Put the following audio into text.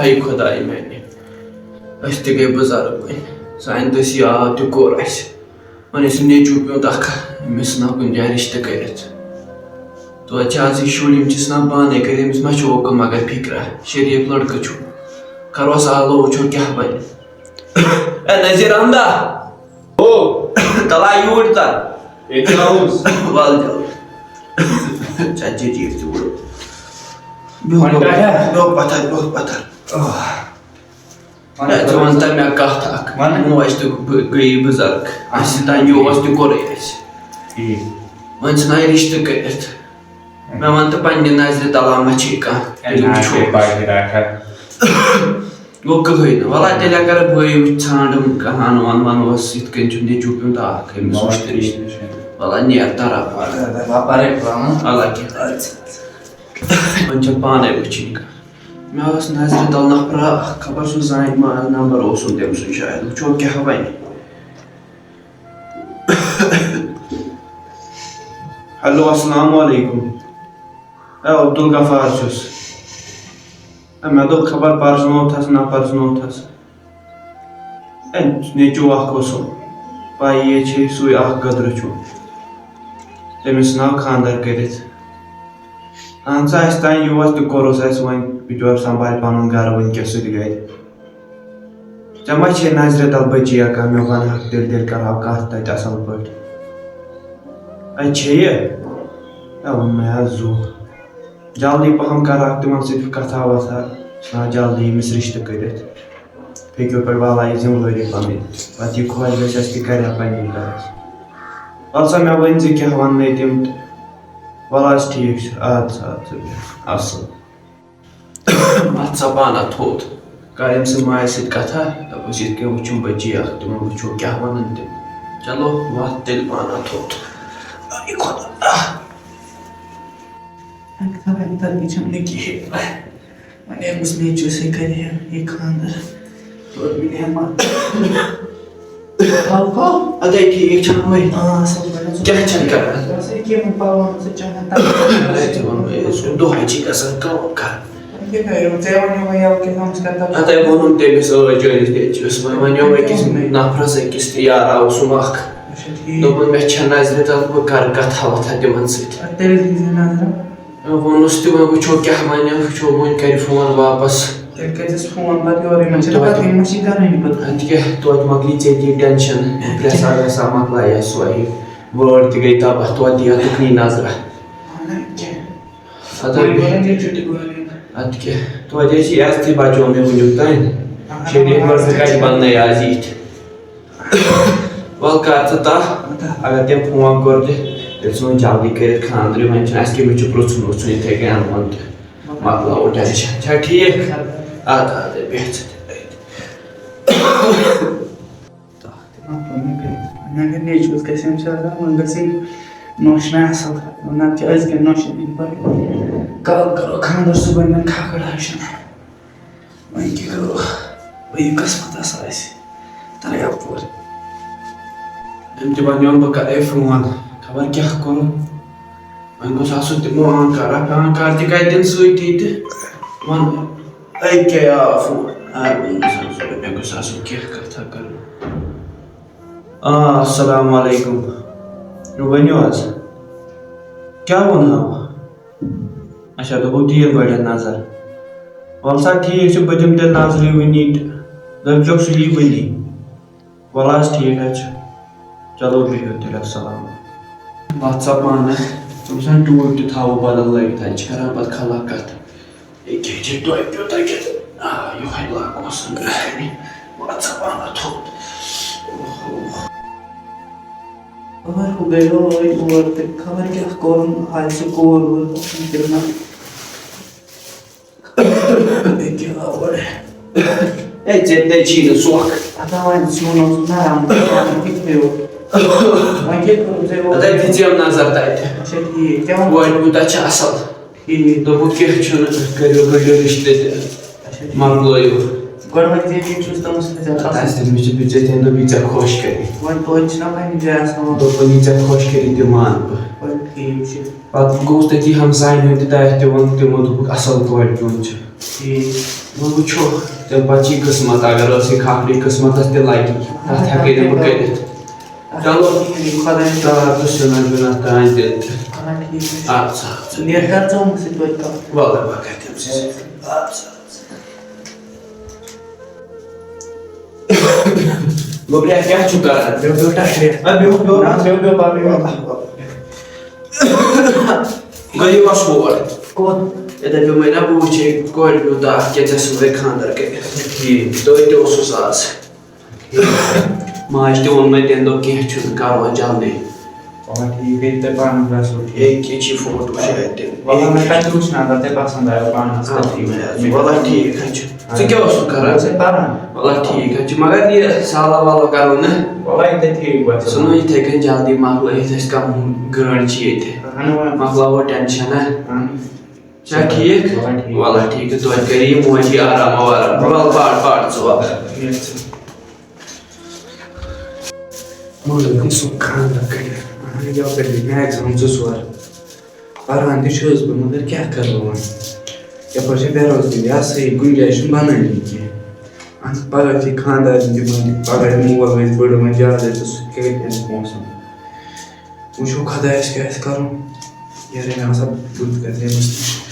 high خدائی میانہِ أسۍ تہِ گٔے بُزرگ وۄنۍ سانہِ دٔسۍ یاد تہِ کوٚر اَسہِ وۄنۍ ٲسۍ نیٚچوٗ پیوٚت اکھ أمِس نا کُنہِ جایہِ رِشتہٕ کٔرِتھ توتہِ چھِ آز یہِ شُرۍ یِم چھِ ژھٕنان پانے کٔرِتھ أمِس ما چھُ اوکُن مگر فِکرا شریٖف لڑکہٕ چھُ کروس آلو وٕچھو کیٛاہ بنہِ اے نذیٖر احمدا تل آ یوٗرۍ تل ول جلدی ژَتجی تہِ بوٚڑ بیٚہو پتھر ژٕ وَن تہٕ مےٚ کتھ اکھ موج تہِ گٔیی بُزرگ اَسہِ دنٛجوس تہِ کوٚرُے اَسہِ وۄنۍ ژھٕنان رِشتہٕ کٔرِتھ مےٚ وَن تہٕ پننہِ نظرِ تل ما چھے کانٛہہ گوٚو کٕہٕنۍ نہٕ وَلہ تیٚلہِ اگر بہٕ ژھانڈم کانٛہہ انوُن ونوس یِتھ کٔنۍ چھُ نیٚچوٗ پیوٚنت اکھ أمِس وٕچھتہٕ رِشتہٕ وَلہ نیر ترا اللہ کیٛاہ وۄنۍ چھم پانے وٕچھِنۍ کانٛہہ مےٚ ٲس نظرِ تل نفرا اکھ خبر سُہ زانہِ ما نمبر اوسُن تٔمۍ سُنٛد شاید وٕچھو کیٛاہ بنہِ ہیلو السلام علیکم اے عبدالغفار چھُس مےٚ دوٚپ خبر پرزنوتھس نہ پرزنوتھس اے نیٚچوٗ اکھ اوسُم پایی چھے سُے اکھ گٔدرٕ چھُ تٔمِس ژھٕناو خانٛدر کٔرِتھ اہن سا اَسہِ تانۍ یوٗت تہِ کوٚرُس اَسہِ وۄنۍ بِچور سنٛبھالہِ پنُن گرٕ وٕنکیٚس سُہ تہِ گرِ ژےٚ ما چھے نظرِ تل بٔچیا کانٛہہ مےٚ ونہکھ تیٚلہِ کرہاو کتھ تتہِ اصل پٲٹھۍ اے چھےٚ اے ووٚن مےٚ حظ زُ جلدی پہم کرہاکھ تِمن سۭتۍ کتھا وتھا ژھٕنان جلدی أمِس رِشتہٕ کٔرِتھ فِکرِ پٲٹھۍ والایہِ ذِمہٕ وٲری پنٕنۍ پتہٕ یہِ خۄش گژھِ اَسہِ تہِ کرِ ہا پننہِ گرس ول سا مےٚ ؤنۍ زِ کیٛاہ وننے تِم تہٕ ول حظ ٹھیٖک چھُ ادٕ سا اصل اتھ سا پانا تھوٚد کر أمۍ سٕنٛدِ ماجہِ سۭتۍ کتھا دپُس یِتھ کٔنۍ وٕچھُم بٔچی اکھ تِمن وٕچھو کیٛاہ ونان تِم چلو وتھ تیٚلہِ پانا تھوٚد خۄدا چھُم نہٕ کِہیٖنۍ وۄنۍ أمِس نیٚچوٗ سۭتۍ کرِ ہا یہِ خانٛدر توتہِ مِلہِ ہا ادے ٹھیٖک چھُ کیٛاہ چھَکھ کران دۄہے چھِ گژھان کٲم کرٕنۍ ادے ووٚنُم تٔمِس چٲنِس نیٚچوِس وۄنۍ وَنیو أکِس نفرس أکِس تہِ یارا اوسُم اکھ دوٚپُن مےٚ چھےٚ نظرِ تل بہٕ کرٕ کتھا وتھا تِمن سۭتۍ ووٚنُس تہِ وۄنۍ وٕچھو کیٛاہ وَنہِ وٕچھو وۄنۍ کرِ فون واپس اَدٕ کیٛاہ توتہِ مۄکلی ژےٚ تہِ ٹٮ۪نشن پرٛٮ۪سا وٮ۪سا مۄکلایہِ سۄے وٲر تہِ گٔے تباہ توتہِ دِیا تُکنی نظرا ادٕ کیٛاہ توتہِ ٲسی عزتھٕے بچو مےٚ وٕنیُک تانۍ شریٖف لڑکہٕ کتہِ بننَے آز یِتھۍ ول کر ژٕ تتھ اگر تٔمۍ فون کوٚر تہِ تیٚلہِ ژھٕنو جلدی کٔرِتھ خانٛدرٕے وۄنۍ چھُنہٕ اَسہِ کٔمِس چھُ پرٛژھُن وُژھُن یِتھَے کٔنۍ انوُن تہٕ مۄکلاوو ٹٮ۪نشن چھا ٹھیٖک ادٕ بیٚہہ ژٕ اگر نیٚچوِس گژھِ أمِس وۄنۍ گژھِ نوٚشنا اصل نتہٕ چھِ أزکٮ۪ن نوٚشن کالہٕ کرو خانٛدر صُبحن یِن کھکھٕر ہشن وۄنۍ کیٛاہ کرو وۄنۍ قٕسمتس آسہِ ترٛے یپور أمۍ تہِ وَنیوم بہٕ کرے فون خبر کیٛاہ کوٚرُن وۄنۍ گوٚژھ آسُن تِمو آنکار تہِ کتہِ دِنۍ سۭتی تہٕ وَن أکیٛاہ آو فون مےٚ گوٚژھ آسُن کیٚنٛہہ کتھا کرُن السلام علیکم ؤنِو حظ کیٛاہ ووٚنہو اچھا دوٚپُو دِیِو گۄڈٮ۪تھ نظر ول سا ٹھیٖک چھُ بہٕ دِمہٕ تیٚلہِ نظرِ وٕنی تہٕ دٔپزیوکھ سُہ یی وٕنی ول حظ ٹھیٖک حظ چھُ چلو بِہِو تیٚلہِ السلام وَتھ سا پانا ژٕ وٕچھان ٹوٗپۍ تہِ تھاوو بدل لٲگِتھ اَتہِ چھِ کران پتہٕ خلق کتھ أکیٛاہ چھِ ٹوپہِ پیوٚت اَتہِ یِہوٚے لاگوس وَتھ سا پانا تھوٚد خبر ہُہ گٔیو اور تہٕ خبر کیٛاہ کوٚرُن آسہِ کوٗر ووٗر أکیٛاہ آو گۄڈٕ ہے ژےٚ تے چھی نہٕ سۄکھ ادا وۄنۍ سیُن اوس نرم وۄنۍ کیٛاہ کوٚرُو ژےٚ ادے دِژیٚم نظر تتہِ اچھا ٹھیٖک کیٛاہ وۄنۍ کوٗتاہ چھِ اصل ٹھیٖک دوٚپُکھ کیٚنٛہہ چھُنہٕ کٔرِو کٔڑِو رِشتہٕ تہِ مۄکلٲیِو گۄڈٕ وۄنۍ ژےٚ چھُس تٔمِس سۭتۍ اَسہِ تٔمِس چھِ بِچٲرۍ تٔمۍ دوٚپ یہِ ژےٚ خۄش کَری وۄنۍ توتہِ چھِنہ پنٕنہِ جایہِ آسان دوٚپُن یہِ ژےٚ خۄش کَری تہِ مان بہٕ ٹھیٖک چھُ پتہٕ گوٚوُس تٔتی ہمساین ہُنٛد تہِ تتھ تِمن تِمو دوٚپُکھ اصٕل کورِ پیوٚن چھُ ٹھیٖک وۄنۍ وٕچھو تیٚلہِ پتہٕ چھِ قٕسمت اگر ٲسٕے کھکھٕرے قٕسمتس تہِ لگی تتھ ہٮ۪کے نہٕ بہٕ کٔرِتھ چلو خۄدایَس تار تہٕ صُنع وِنع تانۍ دِتھ خۄدا ٹھیٖک چھُ اَدٕ سا اَدٕ سا نیرٕ کر ژٕ یِمو سۭتۍ توتہِ کَتھ وَلہٕ بہٕ کرٕ تٔمۍ سٕے سۭتۍ اَدٕ سا گوٚبریا کیٛاہ چھُو کران بیٚہو بیٚہو ٹَکرِ بیٚہو بیٚہو نہ بیٚہو بیٚہو پَکٕنۍ گٔیو اَس ہور کوٚت ییٚتہِ دَپیو مےٚ نہ بہٕ وٕچھے کورِ پیوٚن تہٕ اَتھ کیٛاہ ژےٚ سۭتۍ خانٛدر کٔرِتھ ٹھیٖک تٔتۍ تہِ اوسُس آز ماجہِ تہِ ووٚن مےٚ تٔمۍ دوٚپ کیٚنٛہہ چھُنہٕ کرو جلدی وَلہٕ ٹھیٖک ییٚتہِ تۄہہِ پانَس گژھو ییٚکیٛاہ چھِ فوٹو شاید تِم وَلہٕ مےٚ کَتہِ وٕچھنہٕ اگر تۄہہِ پَسنٛد آیو پانَس تہٕ ٹھیٖک وَلہٕ ٹھیٖک حظ چھُ ژٕ کیٛاہ اوسُکھ کران ژٕ پَران وَلہٕ ٹھیٖک حظ چھُ مگر یہِ سالا والا کرو نہٕ وَلہٕ ییٚتہِ ٹھیٖک سُہ گژھِ نہٕ یِتھَے کٔنۍ جلدی مۄکلٲیِتھ أسۍ کَم گٲڑۍ چھِ ییٚتہِ مۄکلاوو ٹٮ۪نشَن نہ چھا ٹھیٖک وَلہٕ ٹھیٖک تہٕ توتہِ کَرِ یہِ موجی آرام وارام وَلہٕ پَر ژٕ وَلہٕ مگر سُہ خانٛدر کٔرِتھ یَپٲرۍ گٔے مےٚ اٮ۪گزام 2-4 پَران تہِ چھُس بہٕ مگر کیٛاہ کَرٕ بہٕ وۄنۍ یَپٲرۍ چھِ بے روزگٲری آسٲیی کُنہِ جایہِ چھُنہٕ بَنٲنی کیٚنٛہہ اَتھ پَگاہ چھِ خانٛدار دِوان پَگاہ ییٚلہِ مول گژھِ بٔڑ وۄنۍ زیادَے تہٕ سُہ تہِ کَرِ اَسہِ پونٛسَن وٕچھو خۄدایَس کیٛاہ آسہِ کَرُن یارٕ مےٚ ہسا بہٕ کَرٕ تٔمِس نِش